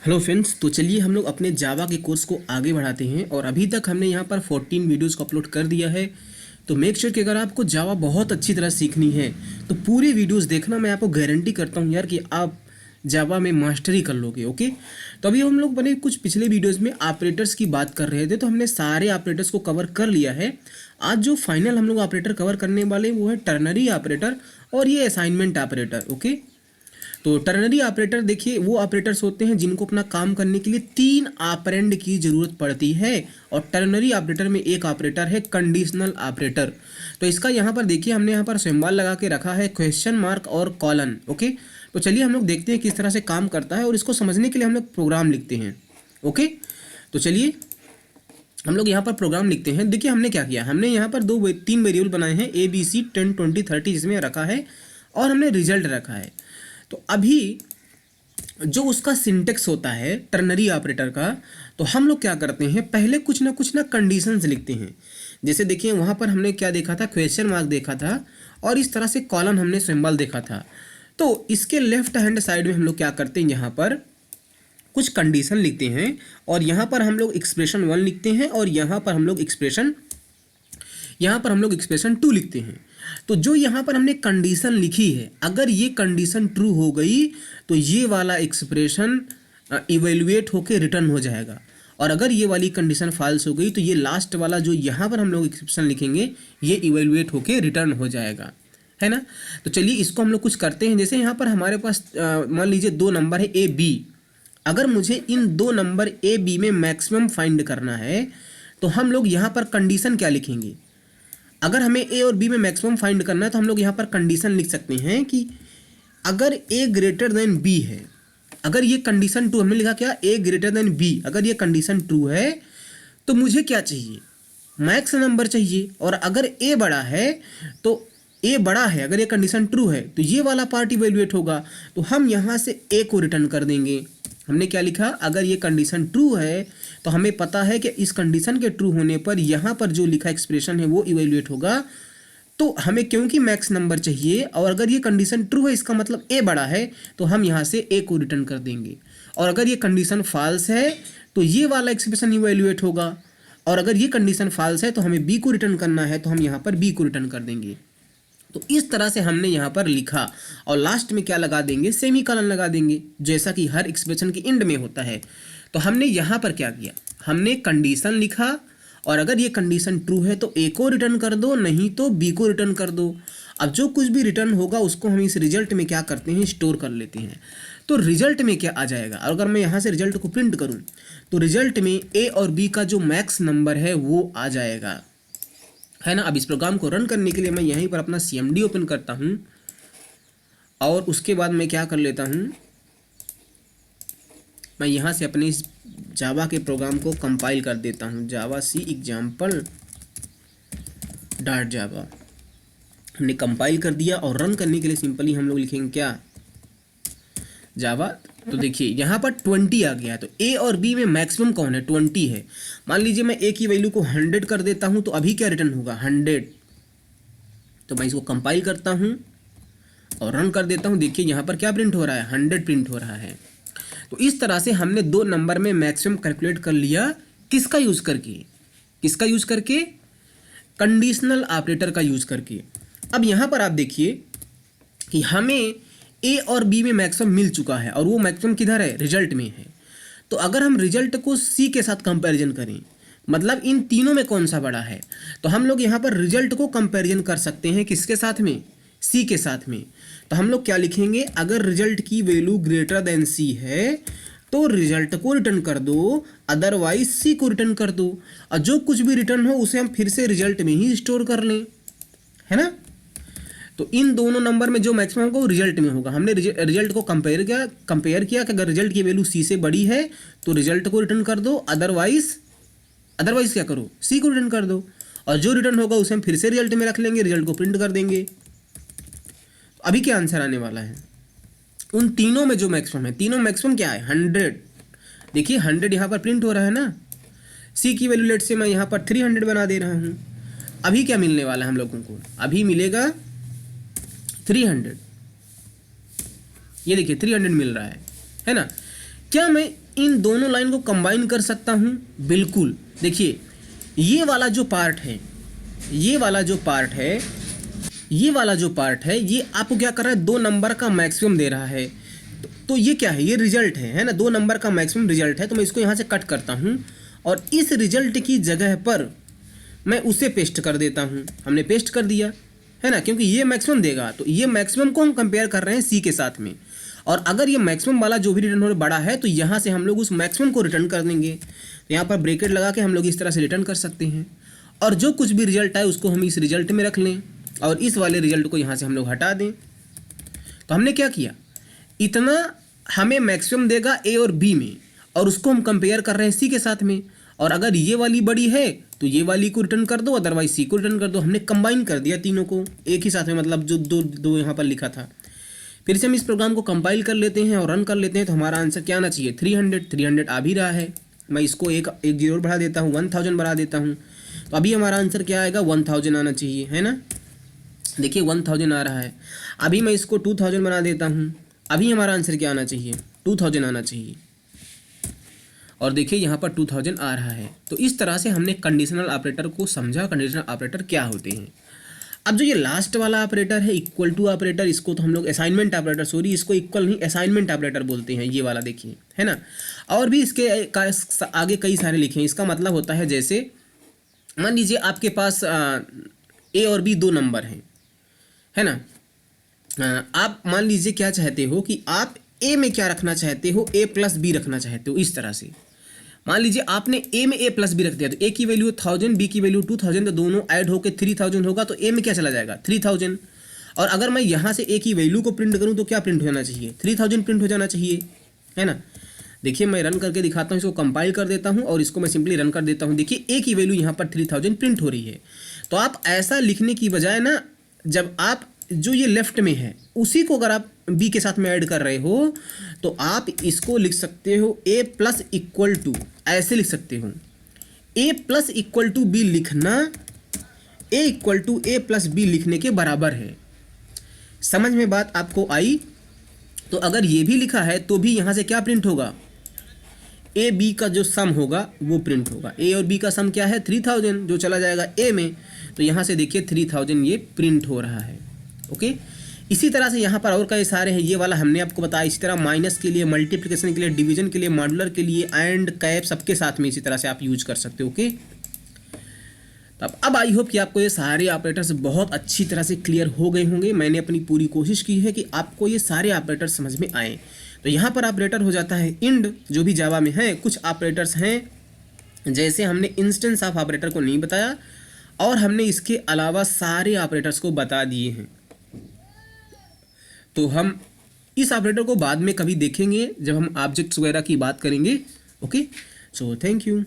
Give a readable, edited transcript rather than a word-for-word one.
Hello friends, तो चलिए हम लोग अपने जावा के कोर्स को आगे बढ़ाते हैं। और अभी तक हमने यहाँ पर 14 वीडियोस को अपलोड कर दिया है। तो मेक श्योर कि अगर आपको जावा बहुत अच्छी तरह सीखनी है तो पूरी वीडियोस देखना। मैं आपको गारंटी करता हूँ यार कि आप जावा में मास्टरी कर लोगे। ओके, तो अभी हम लोग बने कुछ पिछले वीडियोस में ऑपरेटर्स की बात कर रहे थे, तो हमने सारे ऑपरेटर्स को कवर कर लिया है। आज जो फाइनल हम लोग ऑपरेटर कवर करने वाले वो है टर्नरी ऑपरेटर और ये असाइनमेंट ऑपरेटर। ओके, तो टर्नरी ऑपरेटर देखिए वो ऑपरेटर्स होते हैं जिनको अपना काम करने के लिए 3 ऑपरेंड की जरूरत पड़ती है। और टर्नरी ऑपरेटर में एक ऑपरेटर है कंडीशनल ऑपरेटर। तो इसका यहाँ पर देखिए हमने यहाँ पर सिंबल लगा के रखा है क्वेश्चन मार्क और कॉलन। ओके, तो चलिए हम लोग देखते हैं किस तरह से काम करता है और इसको समझने के लिए हम लोग प्रोग्राम लिखते हैं। ओके, तो चलिए हम लोग यहाँ पर प्रोग्राम लिखते हैं। देखिए हमने क्या किया, हमने यहाँ पर 3 वेरिएबल बनाए हैं ABC 10 20 30 जिसमें रखा है और हमने रिजल्ट रखा है। तो अभी जो उसका सिंटेक्स होता है टर्नरी ऑपरेटर का, तो हम लोग क्या करते हैं पहले कुछ ना कंडीशंस लिखते हैं। जैसे देखिए वहाँ पर हमने क्या देखा था, क्वेश्चन मार्क देखा था और इस तरह से कॉलन हमने सिंबल देखा था। तो इसके लेफ्ट हैंड साइड में हम लोग क्या करते हैं, यहाँ पर कुछ कंडीशन लिखते हैं और यहाँ पर हम लोग एक्सप्रेशन 1 लिखते हैं और यहाँ पर हम लोग एक्सप्रेशन 2 लिखते हैं। तो जो यहाँ पर हमने कंडीशन लिखी है, अगर ये कंडीशन ट्रू हो गई तो ये वाला एक्सप्रेशन इवेल्युएट होके रिटर्न हो जाएगा। और अगर ये वाली कंडीशन फॉल्स हो गई तो ये लास्ट वाला जो यहाँ पर हम लोग एक्सप्रेशन लिखेंगे ये इवेल्युएट होके रिटर्न हो जाएगा, है ना। तो चलिए इसको हम लोग कुछ करते हैं। जैसे यहाँ पर हमारे पास मान लीजिए 2 नंबर है A B। अगर मुझे इन 2 नंबर A B में मैक्सिमम फाइंड करना है तो हम लोग यहाँ पर कंडीशन क्या लिखेंगे। अगर हमें A और B में मैक्सिमम फाइंड करना है तो हम लोग यहाँ पर कंडीशन लिख सकते हैं कि अगर A ग्रेटर देन B है, अगर ये कंडीशन ट्रू, हमने लिखा क्या A ग्रेटर देन B, अगर ये कंडीशन ट्रू है तो मुझे क्या चाहिए, मैक्स नंबर चाहिए। और अगर A बड़ा है तो A बड़ा है, अगर ये कंडीशन ट्रू है तो ये वाला पार्ट इवेल्युएट होगा। तो हम यहाँ से A को रिटर्न कर देंगे। हमने क्या लिखा, अगर ये कंडीशन ट्रू है तो हमें पता है कि इस कंडीशन के ट्रू होने पर यहाँ पर जो लिखा एक्सप्रेशन है वो इवेल्युएट होगा। तो हमें क्योंकि मैक्स नंबर चाहिए और अगर ये कंडीशन ट्रू है इसका मतलब A बड़ा है तो हम यहाँ से A को रिटर्न कर देंगे। और अगर ये कंडीशन फॉल्स है तो ये वाला एक्सप्रेशन इवेल्युएट होगा। और अगर ये कंडीशन फॉल्स है तो हमें B को रिटर्न करना है तो हम यहाँ पर B को रिटर्न कर देंगे। तो इस तरह से हमने यहाँ पर लिखा और लास्ट में क्या लगा देंगे, सेमीकोलन लगा देंगे, जैसा कि हर एक्सप्रेशन के एंड में होता है। तो हमने यहाँ पर क्या किया, हमने कंडीशन लिखा और अगर ये कंडीशन ट्रू है तो A को रिटर्न कर दो, नहीं तो B को रिटर्न कर दो। अब जो कुछ भी रिटर्न होगा उसको हम इस रिजल्ट में क्या करते हैं, स्टोर कर लेते हैं। तो रिजल्ट में क्या आ जाएगा, और अगर मैं यहाँ से रिजल्ट को प्रिंट करूँ तो रिजल्ट में A और B का जो मैक्स नंबर है वो आ जाएगा, है ना। अब इस प्रोग्राम को रन करने के लिए मैं यहीं पर अपना CMD ओपन करता हूं और उसके बाद मैं क्या कर लेता हूं, मैं यहां से अपने इस जावा के प्रोग्राम को कंपाइल कर देता हूं। जावा सी एग्जाम्पल डॉट जावा हमने कंपाइल कर दिया और रन करने के लिए सिंपली हम लोग लिखेंगे क्या, जावा। तो देखिए यहाँ पर 20 आ गया। तो A और B में मैक्सिमम कौन है, 20 है। मान लीजिए मैं A की वैल्यू को 100 कर देता हूँ तो अभी क्या रिटर्न होगा, 100। तो मैं इसको कंपाइल करता हूँ और रन कर देता हूँ। देखिए यहाँ पर क्या प्रिंट हो रहा है, 100 प्रिंट हो रहा है। तो इस तरह से हमने 2 नंबर में मैक्सिमम कैलकुलेट कर लिया। किसका यूज़ करके, कंडीशनल ऑपरेटर का यूज़ करके। अब यहाँ पर आप देखिए कि हमें A और B में मैक्सिमम मिल चुका है और वो मैक्सिमम किधर है, रिजल्ट में है। तो अगर हम रिजल्ट को C के साथ कंपैरिजन करें, मतलब इन तीनों में कौन सा बड़ा है, तो हम लोग यहाँ पर रिजल्ट को कंपैरिजन कर सकते हैं किसके साथ में, C के साथ में। तो हम लोग क्या लिखेंगे, अगर रिजल्ट की वैल्यू ग्रेटर देन C है तो रिजल्ट को रिटर्न कर दो, अदरवाइज C को रिटर्न कर दो। और जो कुछ भी रिटर्न हो उसे हम फिर से रिजल्ट में ही स्टोर कर लें, है ना। तो इन दोनों नंबर में जो मैक्सिमम होगा वो रिजल्ट में होगा। हमने रिजल्ट को कंपेयर किया कि अगर रिजल्ट की वैल्यू C से बड़ी है तो रिजल्ट को रिटर्न कर दो, अदरवाइज क्या करो, C को रिटर्न कर दो। और जो रिटर्न होगा उसे हम फिर से रिजल्ट में रख लेंगे, रिजल्ट को प्रिंट कर देंगे। तो अभी क्या आंसर आने वाला है, उन तीनों में जो मैक्सिमम है, तीनों मैक्सिमम क्या है, 100। देखिए 100 यहाँ पर प्रिंट हो रहा है ना। C की वैल्यू लेट से मैं यहाँ पर 300 बना दे रहा हूँ। अभी क्या मिलने वाला है हम लोगों को, अभी मिलेगा 300। ये देखिए 300 मिल रहा है ना। क्या मैं इन दोनों लाइन को कंबाइन कर सकता हूँ? बिल्कुल। देखिए ये वाला जो पार्ट है, ये वाला जो पार्ट है, ये वाला जो पार्ट है, ये आपको क्या कर रहा है, 2 नंबर का मैक्सिमम दे रहा है। तो ये क्या है, ये रिजल्ट है ना, 2 नंबर का मैक्सिमम रिजल्ट है। तो मैं इसको यहाँ से कट करता हूँ और इस रिजल्ट की जगह पर मैं उसे पेस्ट कर देता हूँ। हमने पेस्ट कर दिया है ना, क्योंकि ये मैक्सिमम देगा। तो ये मैक्सिमम को हम कंपेयर कर रहे हैं सी के साथ में, और अगर ये मैक्सिमम वाला जो भी रिटर्न हो बड़ा है तो यहाँ से हम लोग उस मैक्सिमम को रिटर्न कर देंगे। तो यहाँ पर ब्रैकेट लगा के हम लोग इस तरह से रिटर्न कर सकते हैं, और जो कुछ भी रिजल्ट आए उसको हम इस रिजल्ट में रख लें और इस वाले रिजल्ट को यहाँ से हम लोग हटा दें। तो हमने क्या किया, इतना हमें मैक्सिमम देगा ए और बी में, और उसको हम कंपेयर कर रहे हैं सी के साथ में, और अगर ये वाली बड़ी है तो ये वाली को रिटर्न कर दो, अदरवाइज सी को रिटर्न कर दो। हमने कंबाइन कर दिया तीनों को एक ही साथ में, मतलब जो दो यहाँ पर लिखा था। फिर से हम इस प्रोग्राम को कंपाइल कर लेते हैं और रन कर लेते हैं। तो हमारा आंसर क्या आना चाहिए, 300 आ भी रहा है। मैं इसको एक जीरो बढ़ा देता हूँ, 1000 बढ़ा देता हूँ। तो अभी हमारा आंसर क्या आएगा, 1000 आना चाहिए, है ना। देखिए 1000 आ रहा है। अभी मैं इसको 2000 बना देता हूँ। अभी हमारा आंसर क्या आना चाहिए, 2000 आना चाहिए, और देखिए यहाँ पर 2000 आ रहा है। तो इस तरह से हमने कंडीशनल ऑपरेटर को समझा, कंडीशनल ऑपरेटर क्या होते हैं। अब जो ये लास्ट वाला ऑपरेटर है, इक्वल टू ऑपरेटर, इसको तो हम लोग असाइनमेंट ऑपरेटर, सॉरी इसको इक्वल नहीं असाइनमेंट ऑपरेटर बोलते हैं, ये वाला देखिए, है ना। और भी इसके आगे कई सारे लिखे हैं। इसका मतलब होता है, जैसे मान लीजिए आपके पास ए और बी 2 नंबर हैं, है ना। आप मान लीजिए क्या चाहते हो कि आप ए में क्या रखना चाहते हो, ए प्लस बी रखना चाहते हो। इस तरह से मान लीजिए आपने ए में ए प्लस बी रख दिया, तो ए की वैल्यू 1000, बी की वैल्यू 2000, तो दोनों ऐड होकर 3000 होगा। तो ए में क्या चला जाएगा, 3000। और अगर मैं यहाँ से ए की वैल्यू को प्रिंट करूँ तो क्या प्रिंट हो जाना चाहिए, 3000 प्रिंट हो जाना चाहिए, है ना। देखिए मैं रन करके दिखाता हूँ, इसको कंपाइल कर देता हूँ और इसको मैं सिंपली रन कर देता हूँ। देखिए ए की वैल्यू यहाँ पर 3000 प्रिंट हो रही है। तो आप ऐसा लिखने की बजाय ना, जब आप जो ये लेफ्ट में है उसी को अगर आप बी के साथ में ऐड कर रहे हो, तो आप इसको लिख सकते हो ए प्लस इक्वल टू, ऐसे लिख सकते हो। A plus equal to B लिखना A equal to A plus B लिखने के बराबर है। समझ में बात आपको आई। तो अगर ये भी लिखा है तो भी यहाँ से क्या प्रिंट होगा, ए बी का जो सम होगा वो प्रिंट होगा। ए और बी का सम क्या है, 3000, जो चला जाएगा ए में। तो यहाँ से देखिए 3000 ये प्रिंट हो रहा है। ओके, इसी तरह से यहाँ पर और कई सारे हैं। ये वाला हमने आपको बताया। इसी तरह माइनस के लिए, मल्टीप्लिकेशन के लिए, डिवीजन के लिए, मॉड्यूलर के लिए, एंड, कैप, सबके साथ में इसी तरह से आप यूज कर सकते हो। ओके, अब आई होप कि आपको ये सारे ऑपरेटर्स बहुत अच्छी तरह से क्लियर हो गए होंगे। मैंने अपनी पूरी कोशिश की है कि आपको ये सारे ऑपरेटर समझ में आए। तो यहाँ पर ऑपरेटर हो जाता है इंड, जो भी जावा में है। कुछ ऑपरेटर्स हैं, जैसे हमने इंस्टेंस ऑफ ऑपरेटर को नहीं बताया, और हमने इसके अलावा सारे ऑपरेटर्स को बता दिए हैं। तो हम इस ऑपरेटर को बाद में कभी देखेंगे जब हम ऑब्जेक्ट्स वगैरह की बात करेंगे। Okay, so thank you.